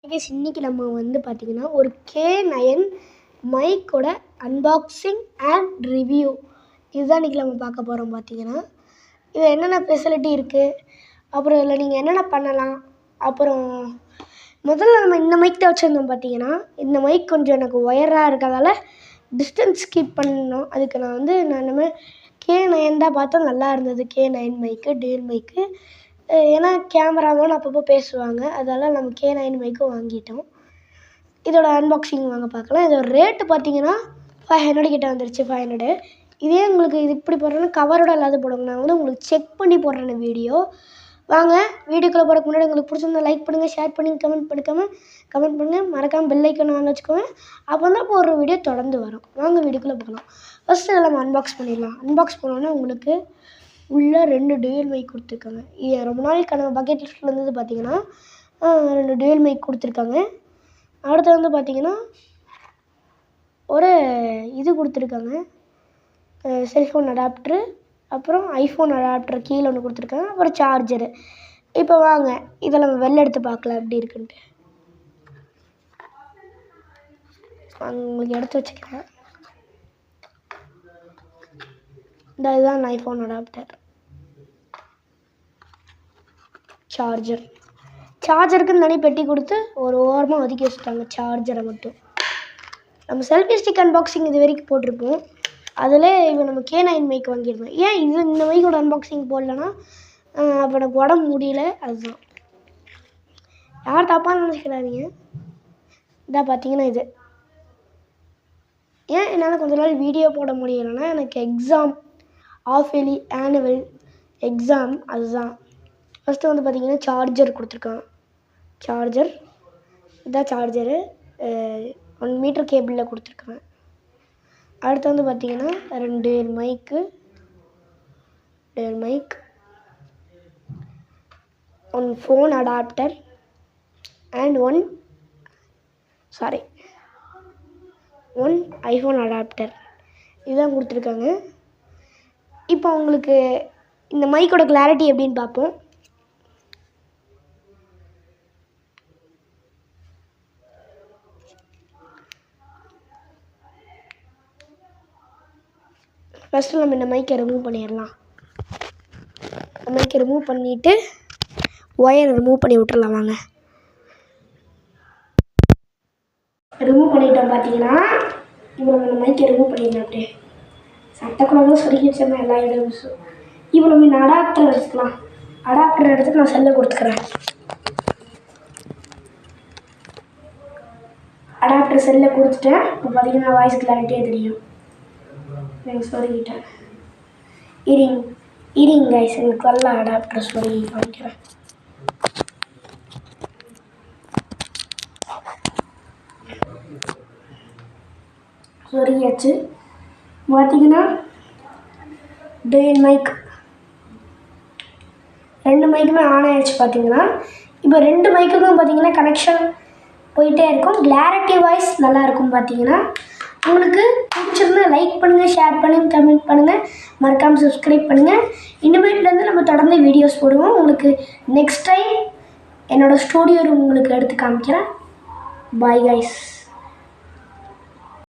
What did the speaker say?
இன்னைக்கு நம்ம வந்து பார்த்திங்கன்னா ஒரு K9 மைக்கோட அன்பாக்சிங் அண்ட் ரிவ்யூ இதுதான் இன்றைக்கி நம்ம பார்க்க போகிறோம். பார்த்திங்கன்னா இது என்னென்ன ஃபெசிலிட்டி இருக்குது, அப்புறம் இதில் நீங்கள் என்னென்ன பண்ணலாம். அப்புறம் முதல்ல நம்ம இந்த மைக் தான் வச்சுருந்தோம். பார்த்திங்கன்னா இந்த மைக் கொஞ்சம் எனக்கு ஒயராக இருக்கிறதால டிஸ்டன்ஸ் கீப் பண்ணணும். அதுக்கு நான் இனிமேல் K9 தான் பார்த்தோம். நல்லா இருந்தது K9 மைக்கு, டியூல் மைக்கு. ஏன்னா கேமராமேன் அப்பப்போ பேசுவாங்க, அதனால் நம்ம K9 மைக்கும் வாங்கிட்டோம். இதோட அன்பாக்சிங் வாங்க பார்க்கலாம். இதோட ரேட்டு பார்த்தீங்கன்னா 500 கிட்ட வந்துருச்சு. 500. இதே உங்களுக்கு இது இப்படி போடுறேன்னா கவரோட இல்லாத போடுங்க. நான் உங்களுக்கு செக் பண்ணி போடுறேன் வீடியோ. வாங்க வீடியோக்குள்ளே போகிறதுக்கு முன்னாடி உங்களுக்கு பிடிச்சிருந்தா லைக் பண்ணுங்கள், ஷேர் பண்ணி கமெண்ட் பண்ணுங்கள். மறக்காமல் பெல் ஐக்கன் வாங்க வச்சுக்கோங்க. அப்போ தான் போடுற வீடியோ தொடர்ந்து வரும். வாங்க வீடியோக்குள்ளே போகலாம். ஃபஸ்ட்டு இதில் நம்ம அன்பாக்ஸ் பண்ணிடலாம். அன்பாக்ஸ் பண்ணோன்னா உங்களுக்கு உள்ளே 2 டியூல் மைக் கொடுத்துருக்காங்க. இது ரொம்ப நாளைக்கான பக்கெட் லிஸ்ட்டில் இருந்தது. பார்த்திங்கன்னா 2 டியூல் மைக் கொடுத்துருக்காங்க. அடுத்து பார்த்திங்கன்னா ஒரு இது கொடுத்துருக்காங்க, செல்ஃபோன் அடாப்டரு, அப்புறம் ஐஃபோன் அடாப்டர் கீழே ஒன்று கொடுத்துருக்காங்க, அப்புறம் சார்ஜரு. இப்போ வாங்க இதை நம்ம வெளில எடுத்து பார்க்கலாம் எப்படி இருக்குன்ட்டு. உங்களுக்கு எடுத்து வச்சுக்கிறேன். இதுதான் ஐஃபோன் அடாப்டர். சார்ஜருக்குன்னு தனி பெட்டி கொடுத்து ஒரு ஓரமாக ஒதுக்கி வச்சுட்டாங்க சார்ஜரை மட்டும். நம்ம செல்ஃபி ஸ்டிக் அன்பாக்சிங் இது வரைக்கும் போட்டிருப்போம். அதில் இப்போ நம்ம K9 மைக் வாங்கியிருந்தோம். ஏன் இந்த மைக்கோட அன்பாக்சிங் போடலன்னா அப்போ எனக்கு உடம்பு முடியல, அதுதான். யார் தப்பாக நினச்சிக்கிறாதீங்க. இதான் பார்த்தீங்கன்னா இது ஏன் என்னால் கொஞ்ச நாள் வீடியோ போட முடியலைன்னா எனக்கு exam, half yearly, annual exam, அதுதான். ஃபஸ்ட்டு பார்த்திங்கன்னா சார்ஜர் கொடுத்துருக்கான். இதுதான் சார்ஜரு. 1 மீட்டர் கேபிளில் கொடுத்துருக்காங்க. அடுத்து பார்த்திங்கன்னா 2 mic, 1 phone adapter and 1 iPhone adapter இதுதான் கொடுத்துருக்காங்க. இப்போ உங்களுக்கு இந்த மைக்கோட கிளாரிட்டி எப்படின்னு பார்ப்போம். ஃபஸ்ட்டு நம்ம இந்த மைக்கை ரிமூவ் பண்ணிடலாம். மைக்கை ரிமூவ் பண்ணிவிட்டு ஒயரை ரிமூவ் பண்ணி விட்டுறலாம். வாங்க ரிமூவ் பண்ணிட்டோம். பார்த்தீங்கன்னா இப்போ நம்ம இந்த மைக்கை ரிமூவ் பண்ணிடலாம். அப்படியே சட்டக்குள்ளதான் சொருகி வச்சிருந்தேன் எல்லா இடமும். இப்போ நம்ம இந்த அடாப்டர் எடுத்துக்கலாம். அடாப்டர் எடுத்துட்டு நான் செல்லை கொடுத்துக்கிறேன். அடாப்டர் செல்லை கொடுத்துட்டேன். இப்போ பார்த்தீங்கன்னா வாய்ஸ் கிளாரிட்டியாக தெரியும். எனக்கு சொருகிட்டேன். இருங்க கைஸ், எனக்கு நல்ல அடாப்டர் சொருகி காமிக்கிறேன். சொருகியாச்சு. பார்த்தீங்கன்னா டியூல் மைக் 2 மைக்குமே ஆன் ஆகிடுச்சு. பார்த்தீங்கன்னா இப்போ 2 மைக்குக்கும் பார்த்தீங்கன்னா கனெக்ஷன் போயிட்டே இருக்கும். கிளாரிட்டி வாய்ஸ் நல்லாயிருக்கும். பார்த்தீங்கன்னா உங்களுக்கு பிடிச்சிருந்தா லைக் பண்ணுங்கள், ஷேர் பண்ணுங்கள், கமெண்ட் பண்ணுங்கள், மறக்காமல் சப்ஸ்கிரைப் பண்ணுங்கள். இனிமேட்லேருந்து நம்ம தொடர்ந்து வீடியோஸ் போடுவோம். உங்களுக்கு நெக்ஸ்ட் டைம் என்னோடய ஸ்டூடியோ ரூம் உங்களுக்கு எடுத்து காமிக்கிறேன். Bye guys.